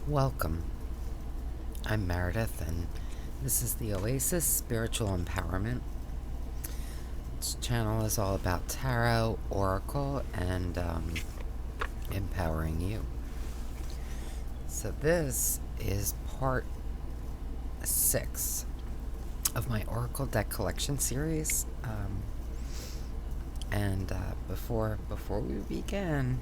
Welcome. I'm Meredith, and this is the Oasis Spiritual Empowerment. This channel is all about tarot, oracle, and empowering you. So this is part 6 of my oracle deck collection series. Before we begin,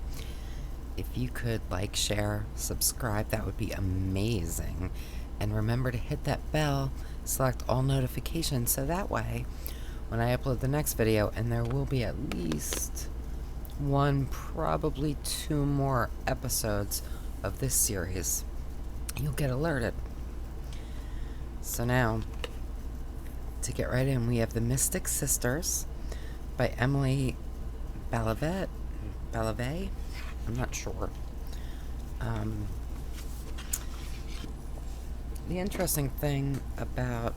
if you could like, share, subscribe, that would be amazing. And remember to hit that bell, select all notifications, so that way, when I upload the next video, and there will be at least 1, probably 2 more episodes of this series, you'll get alerted. So now, to get right in, we have The Mystic Sisters by Emily Balavet. I'm not sure. The interesting thing about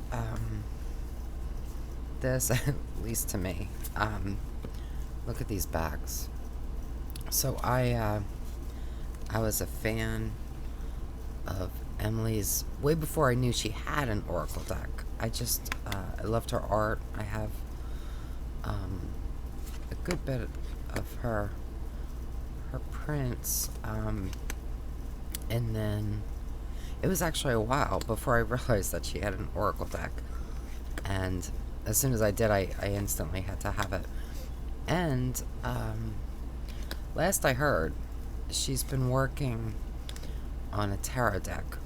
this, at least to me, look at these bags. So I was a fan of Emily's way before I knew she had an oracle deck. I I loved her art. I have a good bit of her prints, and then it was actually a while before I realized that she had an oracle deck, and as soon as I did, I instantly had to have it. And last I heard, she's been working on a tarot deck,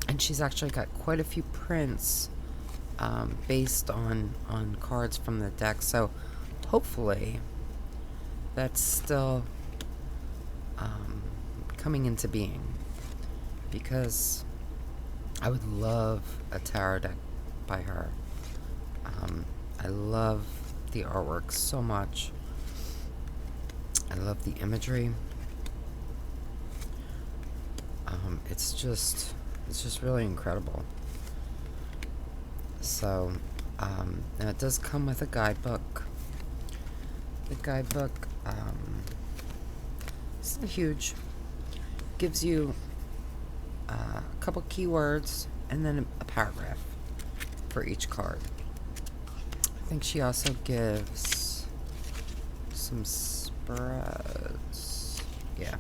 and she's actually got quite a few prints based on cards from the deck, so hopefully that's still coming into being, because I would love a tarot deck by her. I love the artwork so much. I love the imagery. It's just really incredible. So now it does come with a guidebook. The guidebook isn't huge. Gives you a couple keywords and then a paragraph for each card. I think she also gives some spreads. Yeah.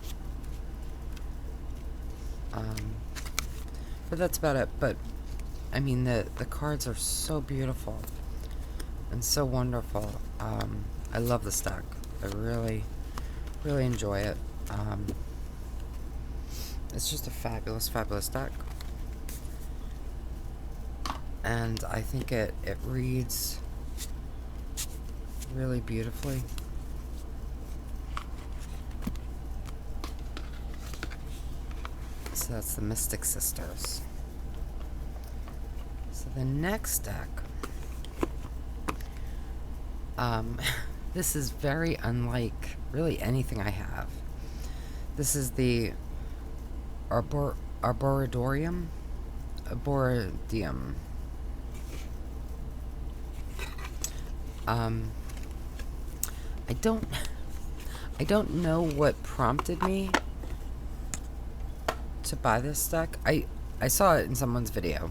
But that's about it. But I mean, the cards are so beautiful and so wonderful. I love this deck. I really enjoy it. It's just a fabulous deck. And I think it reads really beautifully. So that's the Mystic Sisters. So the next deck, this is very unlike really anything I have. This is the Arboridium. I don't know what prompted me to buy this deck. I saw it in someone's video,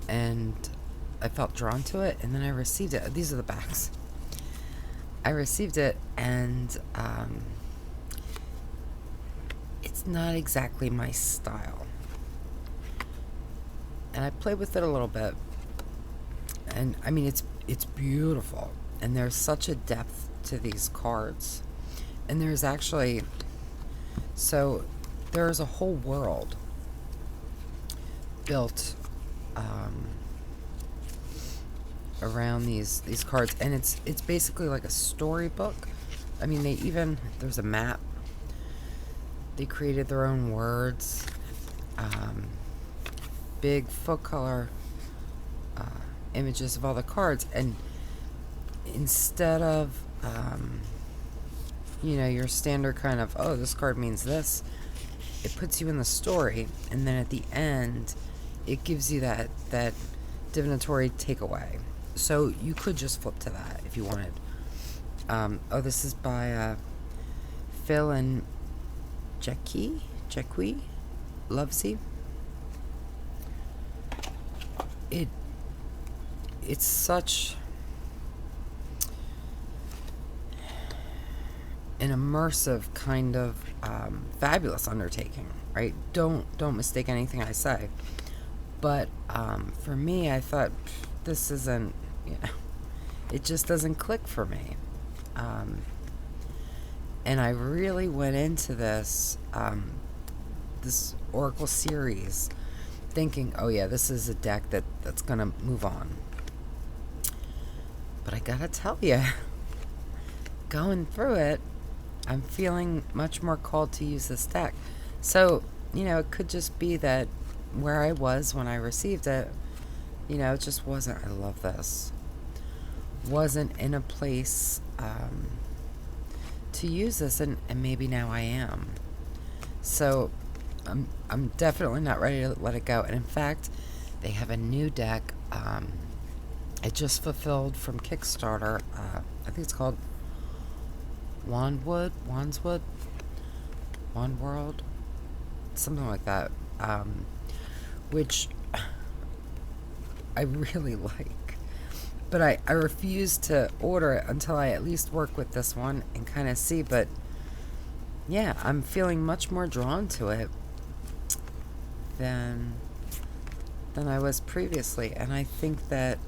and I felt drawn to it, and then I received it. These are the backs. I received it, and it's not exactly my style. And I played with it a little bit, and I mean, it's beautiful, and there's such a depth to these cards. And there's actually, so there's a whole world built around these cards, and it's basically like a storybook. I mean, there's a map. They created their own words, big full color images of all the cards, and instead of your standard kind of, oh, this card means this, it puts you in the story, and then at the end it gives you that divinatory takeaway. So you could just flip to that if you wanted. This is by Phil and Jackie Lovesy. It's such an immersive kind of fabulous undertaking, right? Don't mistake anything I say. But for me, I thought this isn't, it just doesn't click for me. And I really went into this Oracle series thinking, oh yeah, this is a deck that's gonna move on. But I gotta tell you, going through it, I'm feeling much more called to use this deck. So, it could just be that where I was when I received it, it just wasn't, I love this, wasn't in a place to use this, and maybe now I am. So I'm definitely not ready to let it go. And in fact, they have a new deck. It just fulfilled from Kickstarter. I think it's called Wandswood, Wandworld, something like that. Which I really like. But I refuse to order it until I at least work with this one and kind of see. But yeah, I'm feeling much more drawn to it than I was previously. And I think that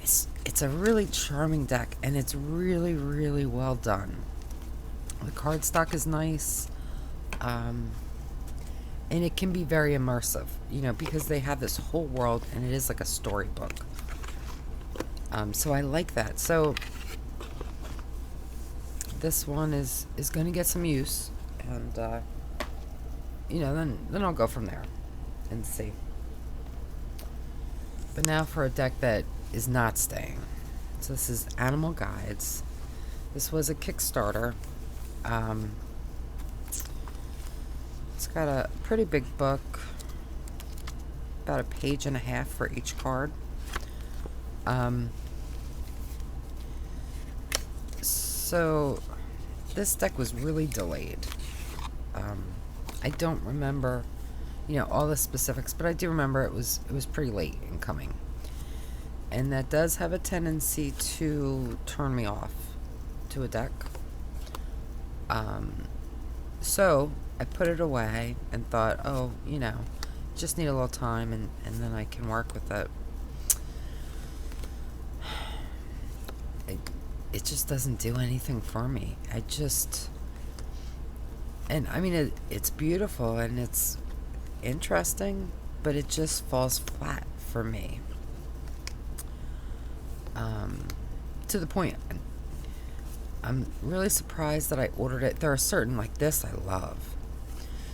it's a really charming deck, and it's really, really well done. The cardstock is nice. And it can be very immersive, because they have this whole world, and it is like a storybook. So I like that. So this one is going to get some use, and then I'll go from there and see. But now for a deck that is not staying. So this is Animal Guides. This was a Kickstarter. It's got a pretty big book, about a page and a half for each card. So this deck was really delayed. I don't remember, all the specifics, but I do remember it was pretty late in coming. And that does have a tendency to turn me off to a deck. So I put it away and thought, oh, just need a little time, and then I can work with it. It just doesn't do anything for me. And I mean, it's beautiful and it's interesting, but it just falls flat for me. To the point, I'm really surprised that I ordered it. There are certain, like this, I love.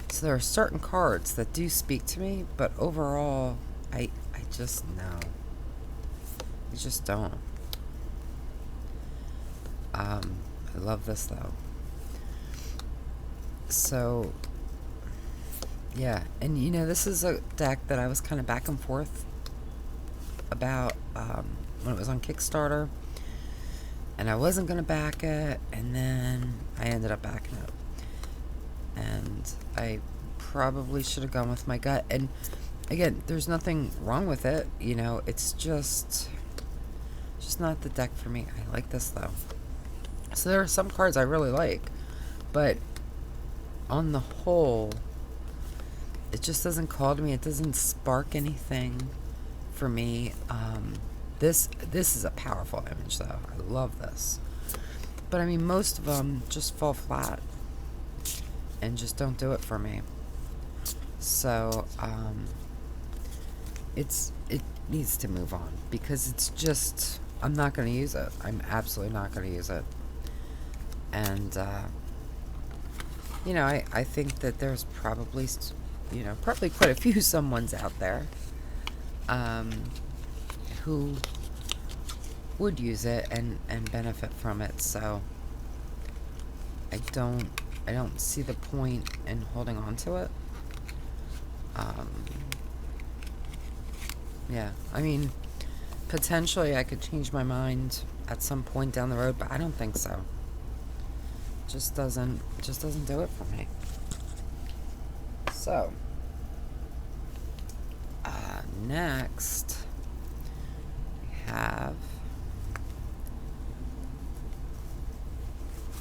So there are certain cards that do speak to me, but overall, I just, no. I just don't. I love this, though. So, yeah. And, this is a deck that I was kind of back and forth about when it was on Kickstarter. And I wasn't going to back it, and then I ended up backing it. And I probably should have gone with my gut. And, again, there's nothing wrong with it. It's just not the deck for me. I like this, though. So there are some cards I really like, but on the whole, it just doesn't call to me. It doesn't spark anything for me. This is a powerful image, though. I love this. But I mean, most of them just fall flat and just don't do it for me. So it needs to move on, because it's just, I'm not going to use it. I'm absolutely not going to use it. And I think that there's probably quite a few someones out there who would use it and benefit from it. So I don't see the point in holding on to it. Yeah, I mean, potentially I could change my mind at some point down the road, but I don't think so. just doesn't do it for me. So, next we have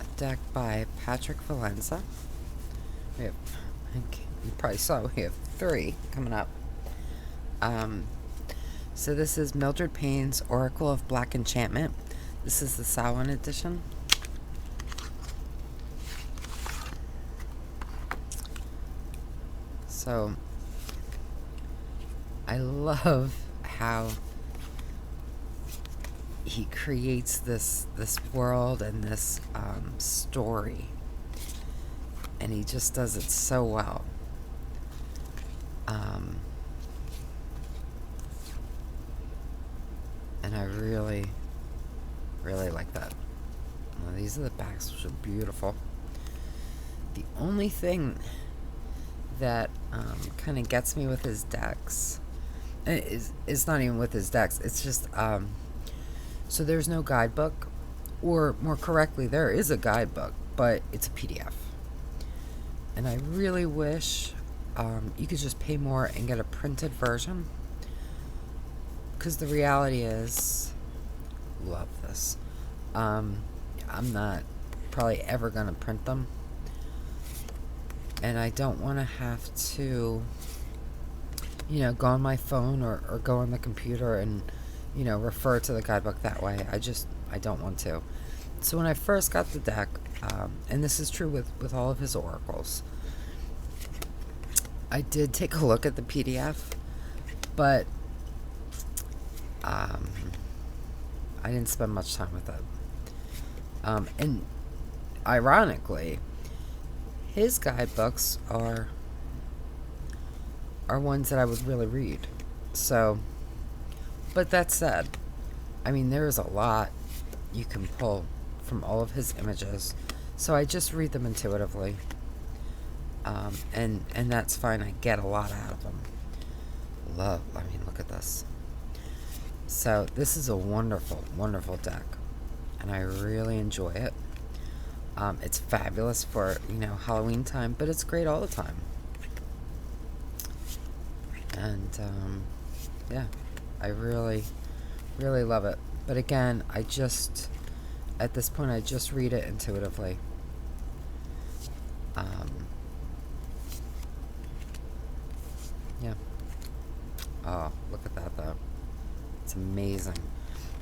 a deck by Patrick Valenza. We have, you probably saw, we have 3 coming up. So this is Mildred Payne's Oracle of Black Enchantment. This is the Samhain edition. So I love how he creates this world and this story, and he just does it so well. And I really like that. Well, these are the backs, which are beautiful. The only thing that kind of gets me with his decks it's not even with his decks. It's just so there's no guidebook, or more correctly, there is a guidebook, but it's a PDF. And I really wish you could just pay more and get a printed version. Because the reality is, love this. I'm not probably ever going to print them. And I don't want to have to, go on my phone or go on the computer and, refer to the guidebook that way. I don't want to. So when I first got the deck, and this is true with all of his oracles, I did take a look at the PDF, but I didn't spend much time with it. And ironically, his guidebooks are ones that I would really read. So, but that said, I mean, there is a lot you can pull from all of his images. So I just read them intuitively. And that's fine. I get a lot out of them. Look at this. So this is a wonderful, wonderful deck, and I really enjoy it. It's fabulous for, Halloween time, but it's great all the time. And, yeah, I really, really love it. But again, at this point, I just read it intuitively. Yeah. Oh, look at that, though. It's amazing.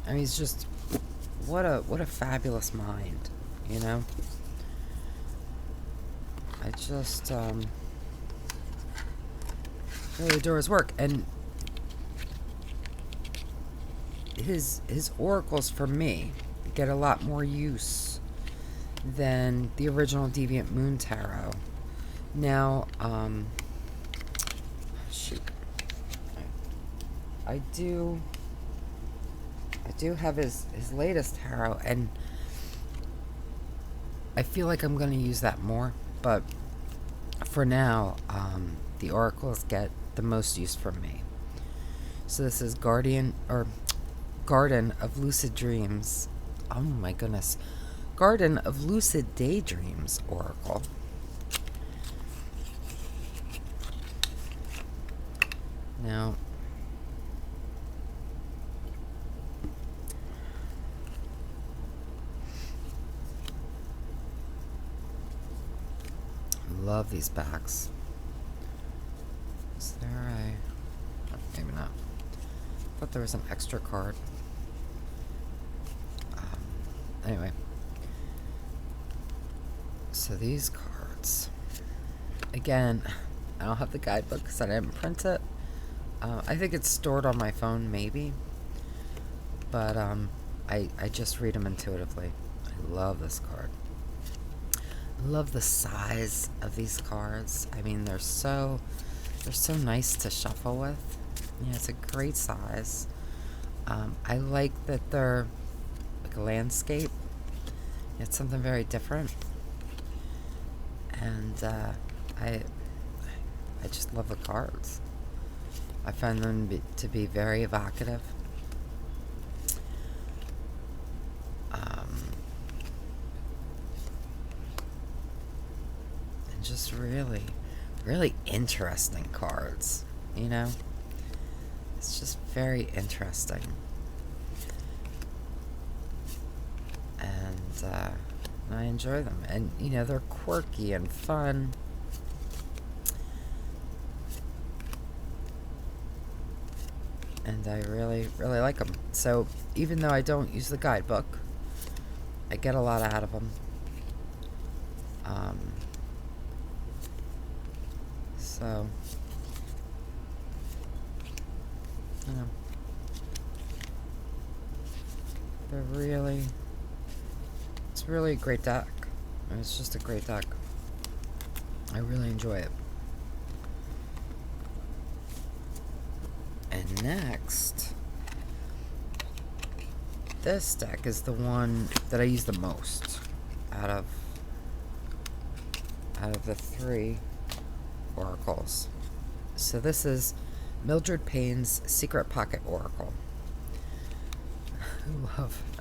I mean, he's just, what a fabulous mind, I just really adore his work, and his oracles for me get a lot more use than the original Deviant Moon Tarot. Now, shoot, I do have his latest tarot, and I feel like I'm going to use that more, but for now, the oracles get the most use from me. So this is Garden of Lucid Dreams. Oh my goodness. Garden of Lucid Daydreams Oracle. Now, love these backs. Is there oh, maybe not. I thought there was an extra card. Anyway. So these cards. Again, I don't have the guidebook because I didn't print it. I think it's stored on my phone, maybe. But I just read them intuitively. I love this card. I love the size of these cards. I mean, they're so nice to shuffle with. Yeah, it's a great size. I like that they're like a landscape. It's something very different. And I just love the cards. I find them to be very evocative. just really, really interesting cards, you know? It's just very interesting. And I enjoy them. And, you know, they're quirky and fun. And I really, really like them. So, even though I don't use the guidebook, I get a lot out of them. So, you know, they're really, it's really a great deck. It's just a great deck. I really enjoy it. And next, this deck is the one that I use the most out of the 3 oracles. So this is Mildred Payne's Secret Pocket Oracle.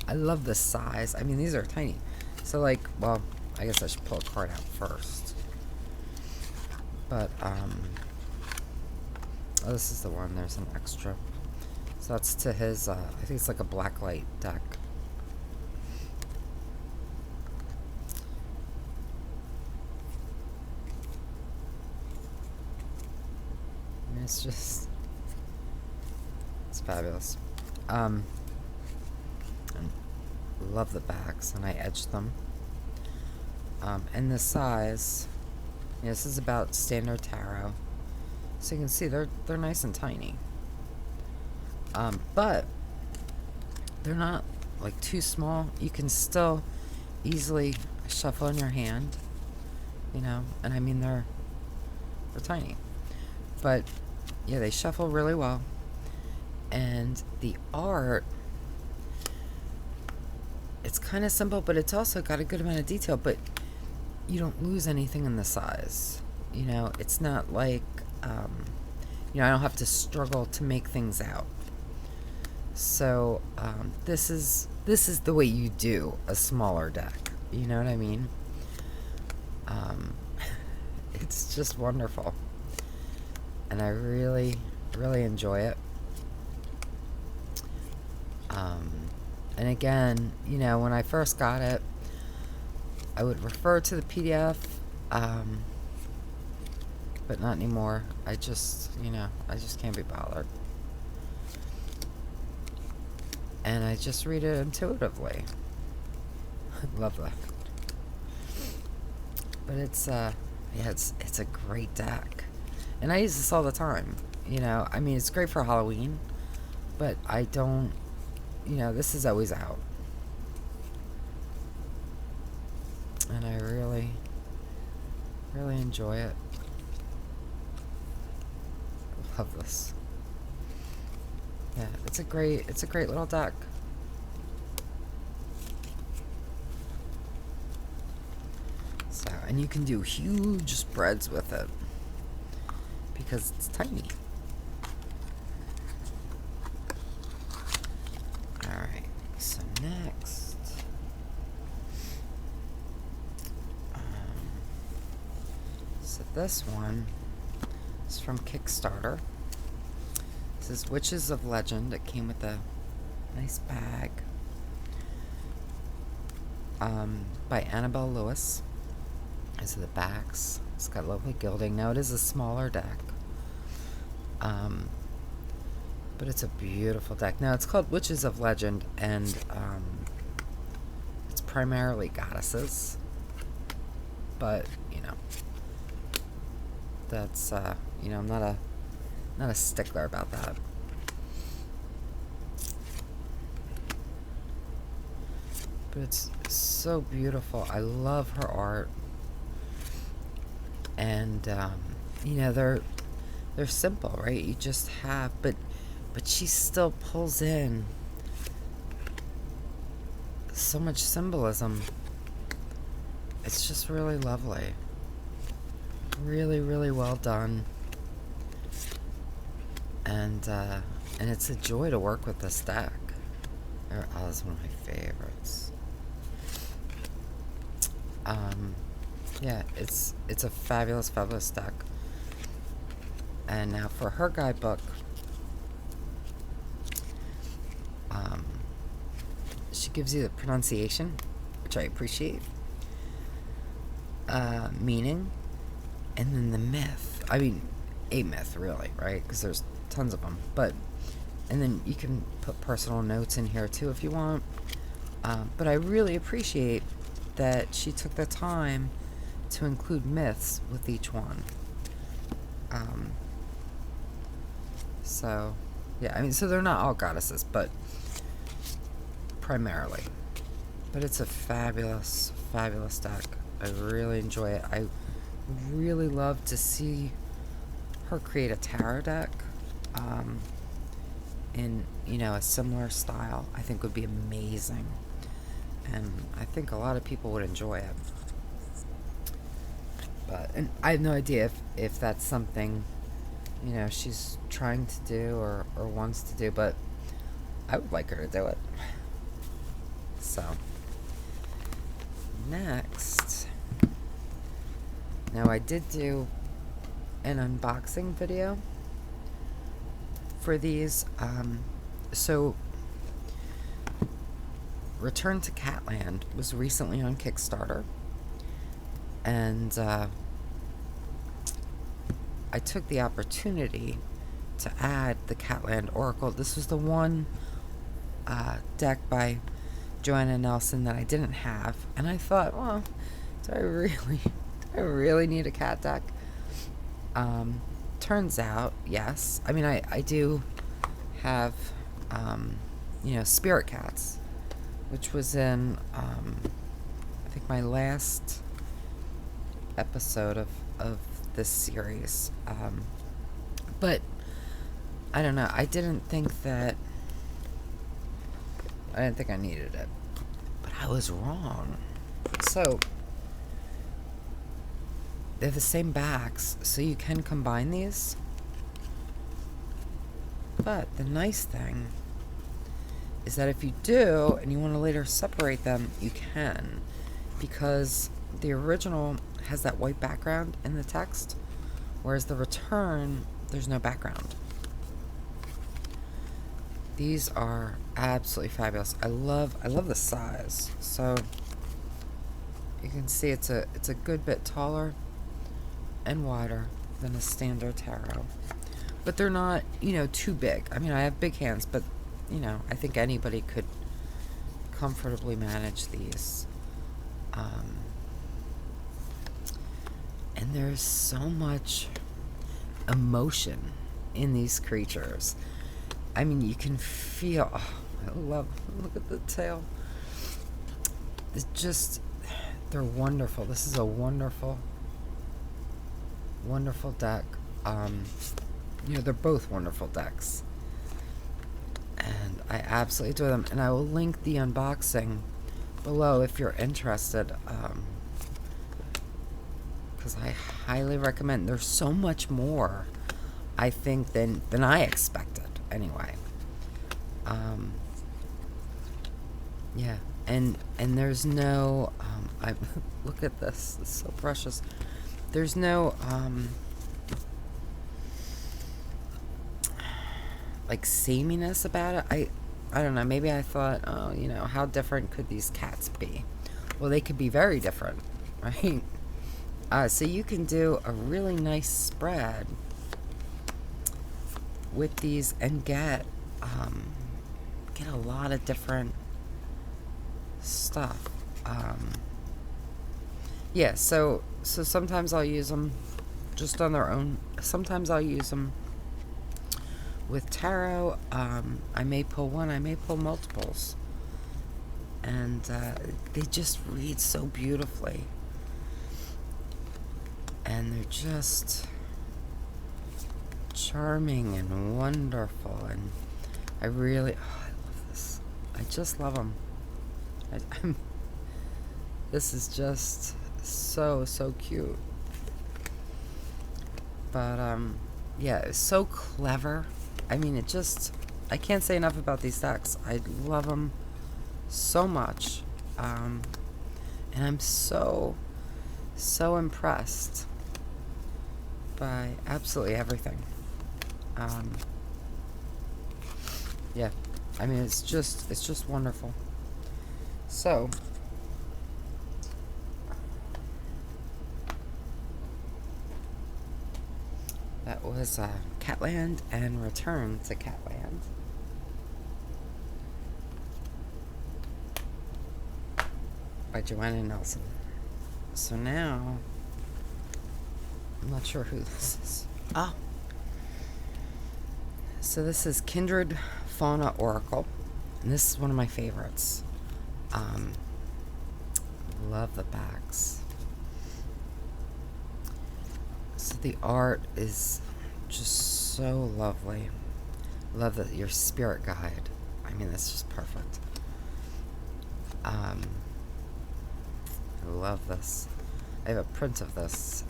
I love the size. I mean, these are tiny. So, like, well, I guess I should pull a card out first. But, oh, this is the one. There's an extra. So that's to his, I think it's like a blacklight deck. And it's just, it's fabulous. And love the backs, and I edged them. And the size, yeah, this is about standard tarot. So you can see they're nice and tiny. But they're not like too small. You can still easily shuffle in your hand, you know, and I mean they're tiny. But yeah, they shuffle really well. And the art, it's kind of simple, but it's also got a good amount of detail, but you don't lose anything in the size. You know, it's not like, you know, I don't have to struggle to make things out. So, this is the way you do a smaller deck. You know what I mean? It's just wonderful. And I really, really enjoy it. And again, you know, when I first got it, I would refer to the PDF, but not anymore. I just, you know, I just can't be bothered. And I just read it intuitively. Love that. But it's, yeah, it's a great deck. And I use this all the time. You know, I mean, it's great for Halloween, but I don't, you know, this is always out. And I really, really enjoy it. Love this. Yeah, it's a great little deck. So, and you can do huge spreads with it because it's tiny. Alright, so next, so this one is from Kickstarter. This is Witches of Legend. It came with a nice bag. By Annabelle Lewis. These are the backs. It's got lovely gilding. Now it is a smaller deck. But it's a beautiful deck. Now it's called Witches of Legend, and it's primarily goddesses. But, you know, that's, you know, I'm not a stickler about that. But it's so beautiful. I love her art. And, you know, they're simple, right? You just have, but she still pulls in so much symbolism. It's just really lovely. Really, really well done. And it's a joy to work with this deck. It's one of my favorites. Yeah, it's a fabulous, fabulous deck. And now for her guidebook, she gives you the pronunciation, which I appreciate, meaning, and then the myth. I mean, a myth, really, right? Because there's tons of them. And then you can put personal notes in here too if you want. But I really appreciate that she took the time to include myths with each one. So, yeah, I mean, so they're not all goddesses, but primarily. But it's a fabulous, fabulous deck. I really enjoy it. I really love to see her create a tarot deck in, a similar style. I think would be amazing. And I think a lot of people would enjoy it. And I have no idea if that's something, she's trying to do or wants to do, but I would like her to do it. So, next. Now, I did do an unboxing video for these. So, Return to Catland was recently on Kickstarter. And I took the opportunity to add the Catland Oracle. This was the one deck by Joanna Nelson that I didn't have. And I thought, well, do I really need a cat deck? Turns out, yes. I mean, I do have, spirit cats, which was in, I think, my last episode of this series. But I don't know. I didn't think I needed it. But I was wrong. So they have the same backs, so you can combine these. But the nice thing is that if you do and you want to later separate them, you can, because the original has that white background in the text, whereas the return, there's no background. These are absolutely fabulous. I love the size. So you can see it's a good bit taller and wider than a standard tarot. But they're not, too big. I mean, I have big hands, but I think anybody could comfortably manage these. And there's so much emotion in these creatures. I mean, you can feel. Look at the tail. They're wonderful. This is a wonderful, wonderful deck. They're both wonderful decks. And I absolutely adore them. And I will link the unboxing below if you're interested. Because I highly recommend. There's so much more, I think, than I expected. Anyway. Yeah. And there's no... look at this. It's so precious. There's no... sameness about it. I don't know, maybe I thought, how different could these cats be? Well, they could be very different, right? So you can do a really nice spread with these and get a lot of different stuff. Yeah, so sometimes I'll use them just on their own. Sometimes I'll use them with tarot. I may pull one, I may pull multiples. And they just read so beautifully. And they're just charming and wonderful. And I love this. I just love them. This is just so cute. But, yeah, it's so clever. I mean, I can't say enough about these decks. I love them so much. And I'm so so impressed by absolutely everything. Yeah, I mean, it's just wonderful. So, that was Catland and Return to Catland. By Joanna Nelson. So now, I'm not sure who this is. Oh. So this is Kindred, Fauna, Oracle. And this is one of my favorites. Love the backs. So the art is just so lovely. Love that your spirit guide. I mean, that's just perfect. I love this. I have a print of this.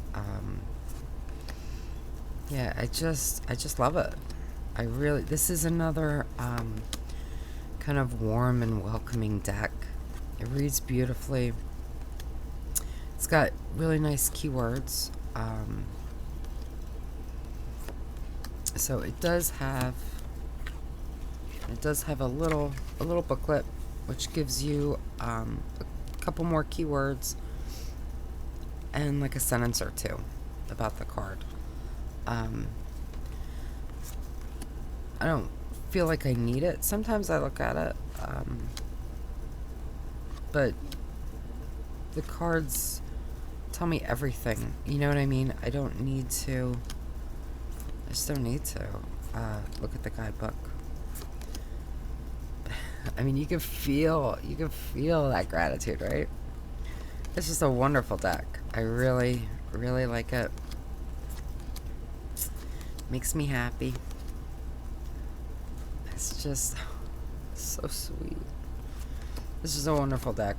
Yeah, I just love it. I really, this is another kind of warm and welcoming deck. It reads beautifully. It's got really nice keywords. So it does have a little booklet which gives you a couple more keywords and like a sentence or two about the card. I don't feel like I need it. Sometimes I look at it, but the cards tell me everything. You know what I mean? I just don't need to look at the guidebook. I mean, you can feel that gratitude, right? It's just a wonderful deck. I really, really like it. Makes me happy. It's just so sweet. This is a wonderful deck.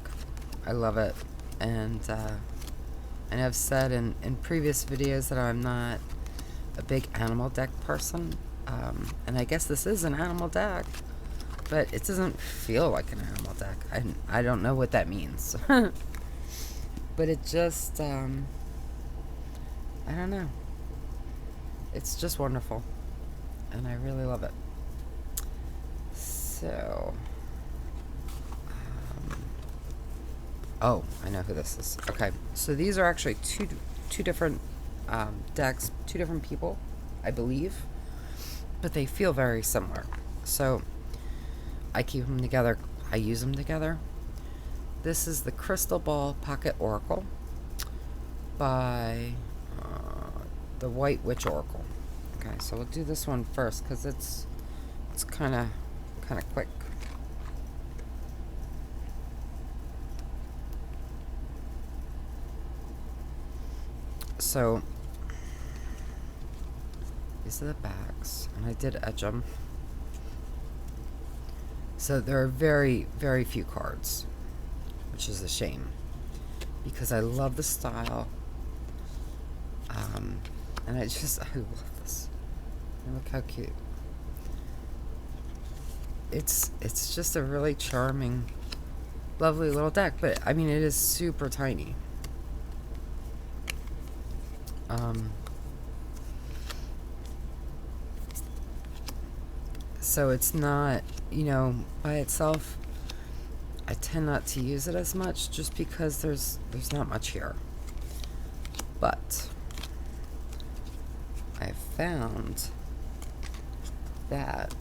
I love it. And I've said in previous videos that I'm not a big animal deck person. And I guess this is an animal deck. But it doesn't feel like an animal deck. I don't know what that means. But it just, I don't know. It's just wonderful. And I really love it. So, oh, I know who this is. Okay, so these are actually two different decks, two different people, I believe. But they feel very similar. So, I keep them together. I use them together. This is the Crystal Ball Pocket Oracle by the White Witch Oracle. Okay, so we'll do this one first because it's kind of quick. So these are the backs, and I did edge them. So there are very, very few cards, which is a shame, because I love the style, and I love this. And look how cute. It's just a really charming, lovely little deck, but I mean, it is super tiny. So it's not, by itself, I tend not to use it as much just because there's not much here. But I've found that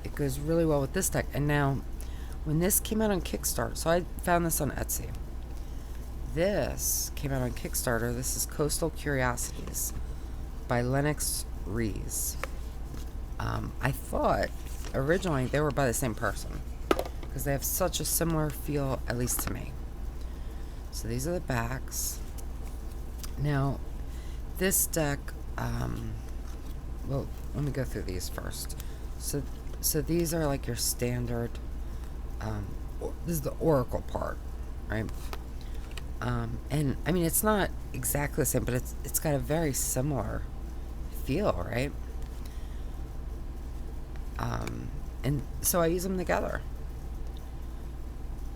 it goes really well with this deck. And now, when this came out on Kickstarter, so I found this on Etsy. This came out on Kickstarter. This is Coastal Curiosities by Lennox Rees. I thought originally they were by the same person because they have such a similar feel, at least to me. So these are the backs. Now, this deck, well, let me go through these first. So these are like your standard, this is the Oracle part, right? And I mean, it's not exactly the same, but it's got a very similar feel, right? And so I use them together.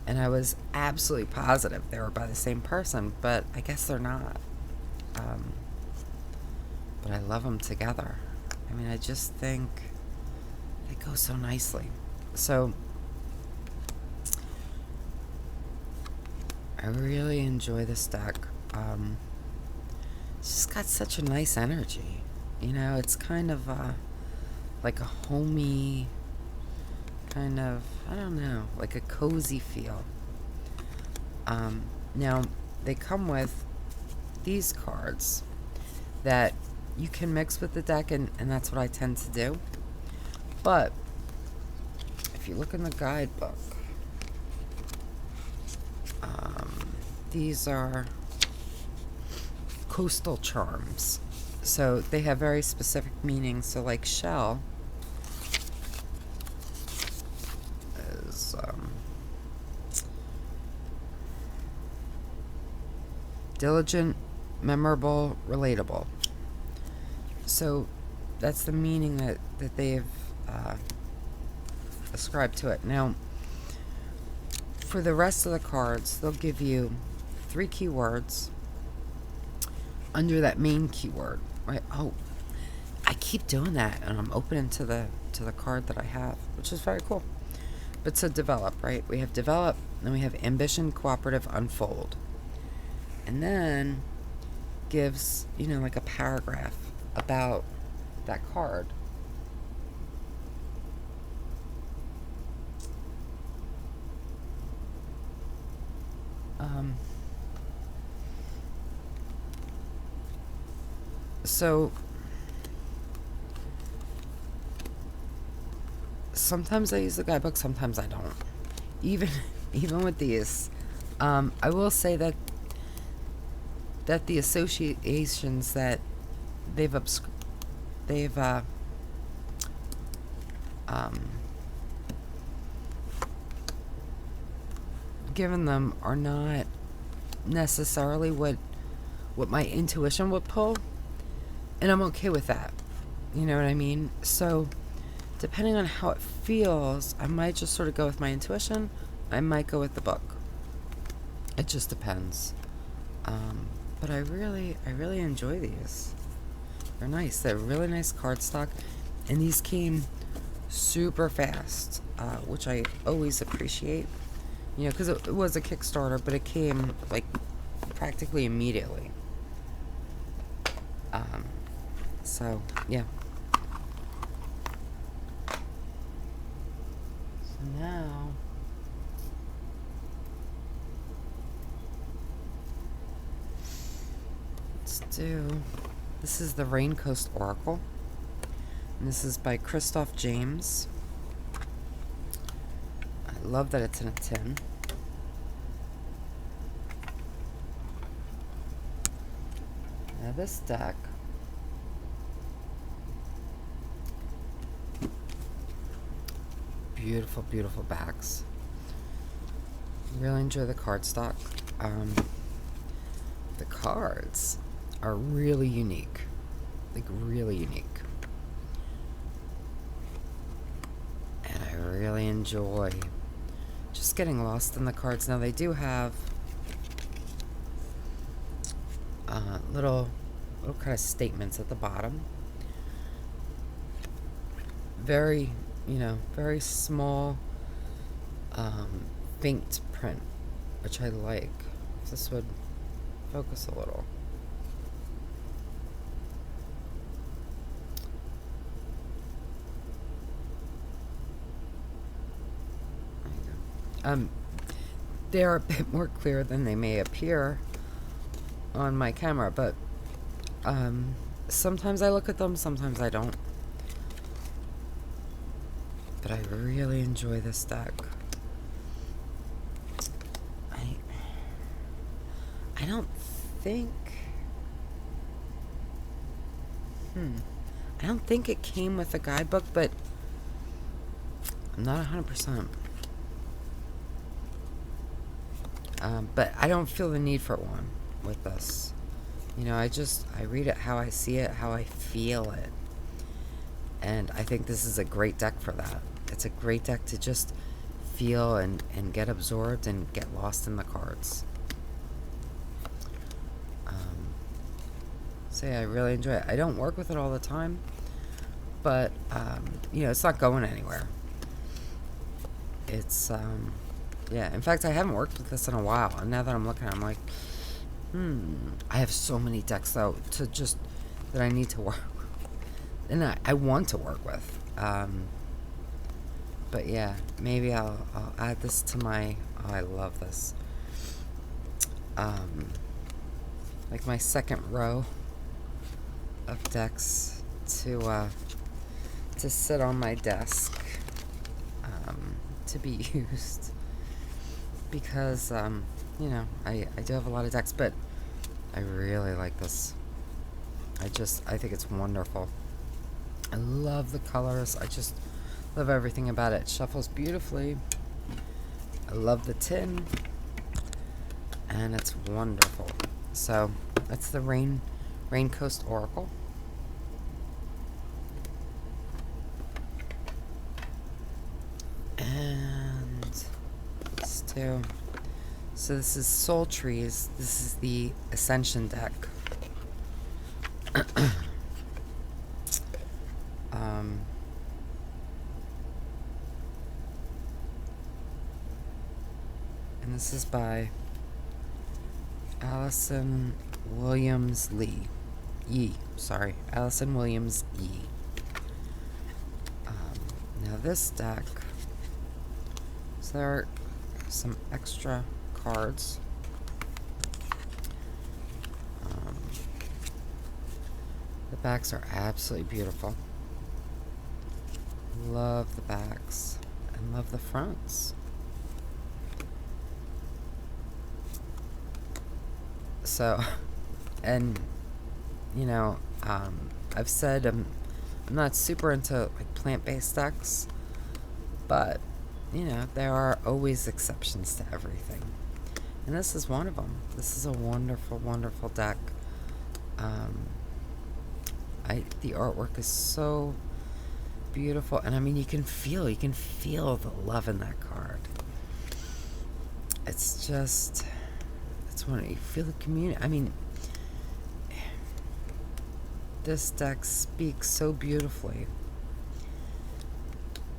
And I was absolutely positive they were by the same person, but I guess they're not. But I love them together. I mean, I just think they go so nicely. So I really enjoy this deck. It's just got such a nice energy. You know, it's kind of like a homey, kind of, I don't know, like a cozy feel. Now, they come with these cards that you can mix with the deck, and that's what I tend to do. But if you look in the guidebook, these are coastal charms. So they have very specific meanings. So like shell is diligent, memorable, relatable. So that's the meaning that they've ascribed to it. Now, for the rest of the cards, they'll give you 3 keywords under that main keyword, right? Oh, I keep doing that, and I'm opening to the card that I have, which is very cool. But so develop, right? We have develop, then we have ambition, cooperative, unfold. And then gives, you know, like a paragraph about that card. So sometimes I use the guidebook, sometimes I don't. Even with these, I will say that the associations that they've given them are not necessarily what my intuition would pull, and I'm okay with that. You know what I mean? So depending on how it feels, I might just sort of go with my intuition. I might go with the book. It just depends. But I really enjoy these. They're nice. They're really nice cardstock, and these came super fast, which I always appreciate. You know, because it was a Kickstarter, but it came like practically immediately. So yeah. So now let's do. This is the Raincoast Oracle, and this is by Christoph James. I love that it's in a tin. Now this deck, beautiful, beautiful backs. Really enjoy the cardstock. The cards are really unique, like really unique, and I really enjoy just getting lost in the cards. Now they do have little kind of statements at the bottom, very, you know, very small, faint print, which I like. If this would focus a little. They are a bit more clear than they may appear on my camera, but sometimes I look at them, sometimes I don't. But I really enjoy this deck. I don't think I don't think it came with a guidebook, but I'm not 100%. But I don't feel the need for one with this. You know, I read it how I see it, how I feel it. And I think this is a great deck for that. It's a great deck to just feel and get absorbed and get lost in the cards. So yeah, I really enjoy it. I don't work with it all the time, but it's not going anywhere. It's yeah. In fact, I haven't worked with this in a while, and now that I'm looking, I'm like, I have so many decks though that I need to work with, and I want to work with. But yeah, maybe I'll add this to my. Oh, I love this. Like my second row of decks to sit on my desk, to be used, because I do have a lot of decks, but I really like this. I think it's wonderful. I love the colors. I just love everything about it. It shuffles beautifully. I love the tin, and it's wonderful. So that's the Raincoast Oracle. And let's do. So this is Soul Trees. This is the Ascension deck. And this is by Allison Williams Allison Williams Yee. Now this deck, so there are some extra cards. The backs are absolutely beautiful. Love the backs and love the fronts. So, and I've said I'm not super into like plant-based decks, but there are always exceptions to everything, and this is one of them. This is a wonderful, wonderful deck. The artwork is so beautiful, and I mean you can feel the love in that card. It's when you feel the community. I mean, this deck speaks so beautifully,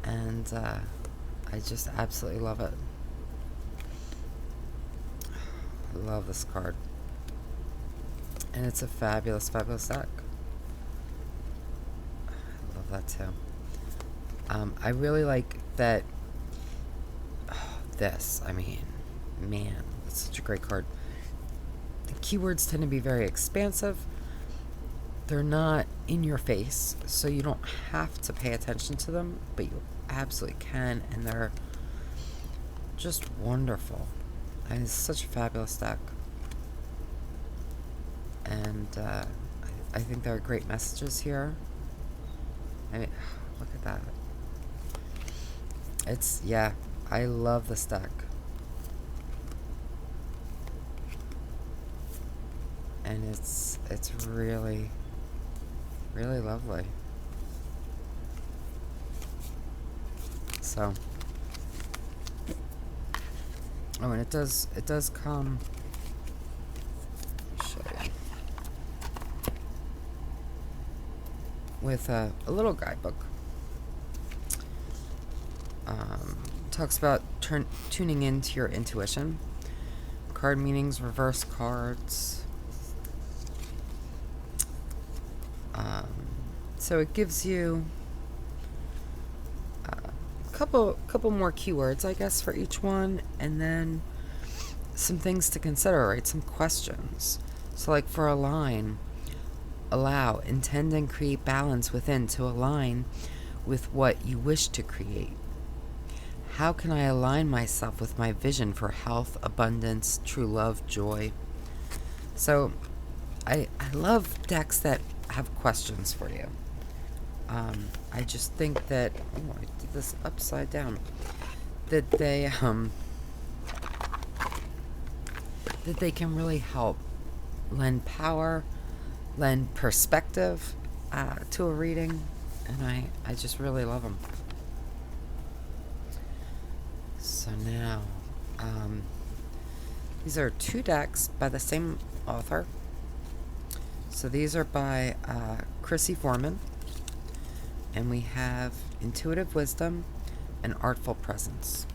and I just absolutely love it. I love this card, and it's a fabulous, fabulous deck. I love that too. I really like that. This, I mean, man, it's such a great card. The keywords tend to be very expansive. They're not in your face, so you don't have to pay attention to them, but you absolutely can, and they're just wonderful. And it's such a fabulous deck. And I think there are great messages here. I mean, look at that. I love this deck. And it's really, really lovely. So, oh, and it does come. Let me show you. With a little guidebook. Talks about tuning into your intuition. Card meanings, reverse cards. So it gives you a couple more keywords, I guess, for each one, and then some things to consider, right? Some questions. So like for a line, allow, intend, and create balance within to align with what you wish to create. How can I align myself with my vision for health, abundance, true love, joy? So I love decks that have questions for you. I just think that, I did this upside down, that they can really help lend power, lend perspective to a reading, and I just really love them. So now, these are 2 decks by the same author. So these are by Chrissy Foreman, and we have Intuitive Wisdom and Artful Presence.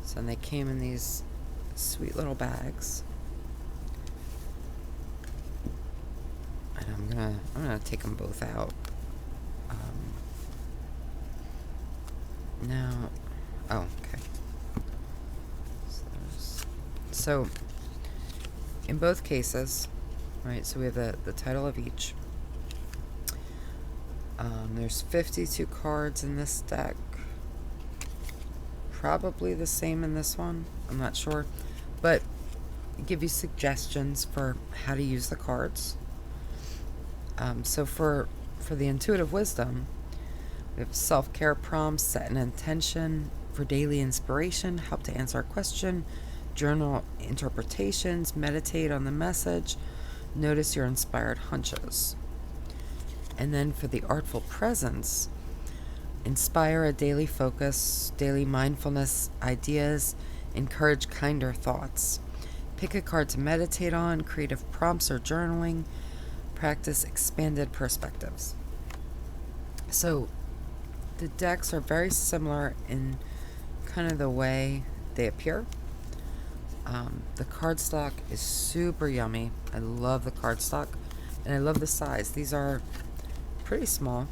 So they came in these sweet little bags, and I'm gonna take them both out. Now, oh, okay. So in both cases, right, so we have the title of each. There's 52 cards in this deck. Probably the same in this one. I'm not sure. But give you suggestions for how to use the cards. So for the Intuitive Wisdom, we have self-care prompts, set an intention for daily inspiration, help to answer a question, journal interpretations, meditate on the message, notice your inspired hunches. And then for the Artful Presence, inspire a daily focus, daily mindfulness ideas, encourage kinder thoughts. Pick a card to meditate on, creative prompts or journaling, practice expanded perspectives. So the decks are very similar in kind of the way they appear. The cardstock is super yummy. I love the cardstock, and I love the size. These are pretty small,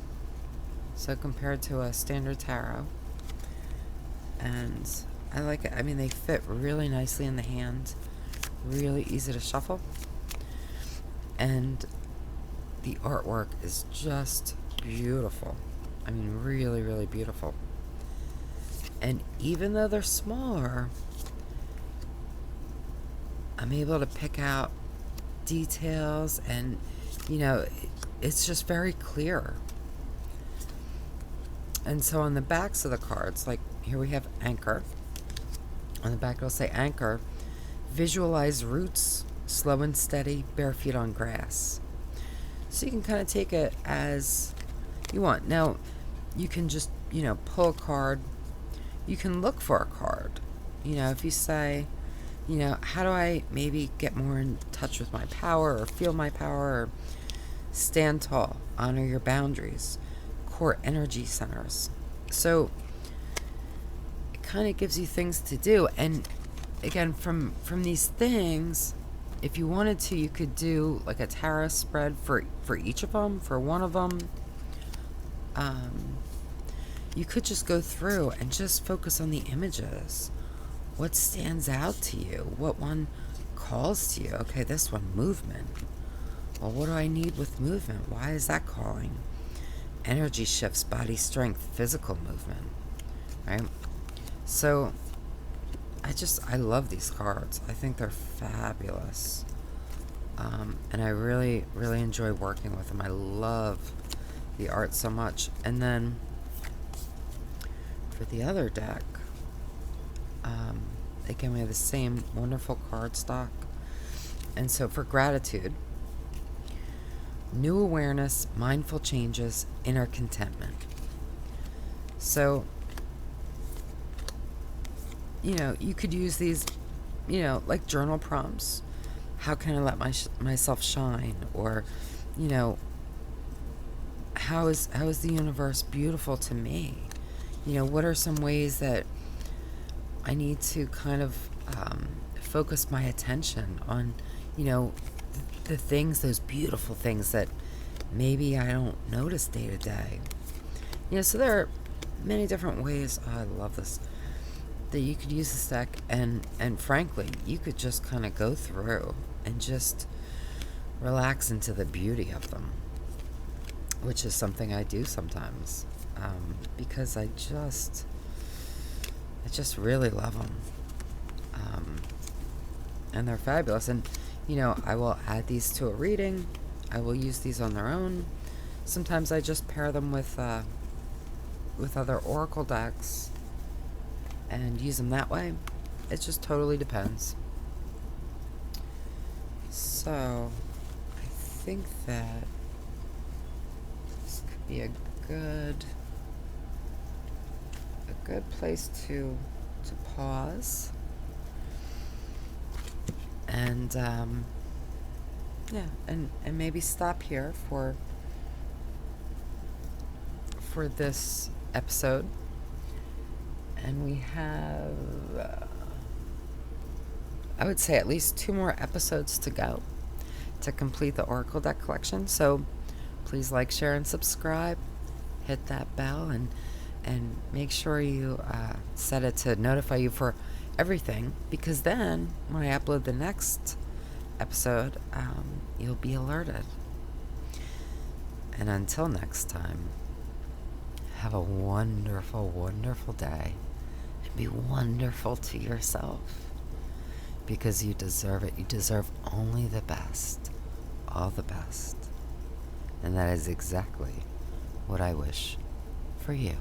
so compared to a standard tarot, and I like it. I mean, they fit really nicely in the hand, really easy to shuffle, and the artwork is just beautiful. I mean, really, really beautiful. And even though they're smaller, I'm able to pick out details, and, you know, it's just very clear. And so on the backs of the cards, like here we have Anchor. On the back it'll say Anchor, visualize roots, slow and steady, bare feet on grass. So you can kind of take it as you want. Now, you can just, you know, pull a card. You can look for a card. You know, if you say, you know, how do I maybe get more in touch with my power, or feel my power, or stand tall, honor your boundaries, core energy centers. So it kind of gives you things to do. And again, from these things, if you wanted to, you could do like a tarot spread for each of them, for one of them. You could just go through and just focus on the images. What stands out to you? What one calls to you? Okay, this one, movement. Well, what do I need with movement? Why is that calling? Energy shifts, body strength, physical movement, right? So I love these cards. I think they're fabulous. And I really, really enjoy working with them. I love the art so much. And then for the other deck, again, we have the same wonderful cardstock. And so for gratitude, new awareness, mindful changes, inner contentment. So, you know, you could use these, you know, like journal prompts. How can I let myself shine? Or, you know, how is the universe beautiful to me? You know, what are some ways that I need to kind of focus my attention on, you know, the things, those beautiful things that maybe I don't notice day to day. You know, so there are many different ways. Oh, I love this. That you could use this deck, and frankly, you could just kind of go through and just relax into the beauty of them, which is something I do sometimes, because I just really love them, and they're fabulous. And you know, I will add these to a reading. I will use these on their own. Sometimes I just pair them with other oracle decks and use them that way. It just totally depends. So I think that this could be a good place to to pause and and maybe stop here for this episode. And we have I would say at least 2 more episodes to go to complete the Oracle deck collection. So please like, share, and subscribe. Hit that bell and make sure you set it to notify you for everything, because then when I upload the next episode, you'll be alerted. And until next time, have a wonderful, wonderful day, and be wonderful to yourself, because you deserve it. You deserve only the best, all the best. And that is exactly what I wish for you.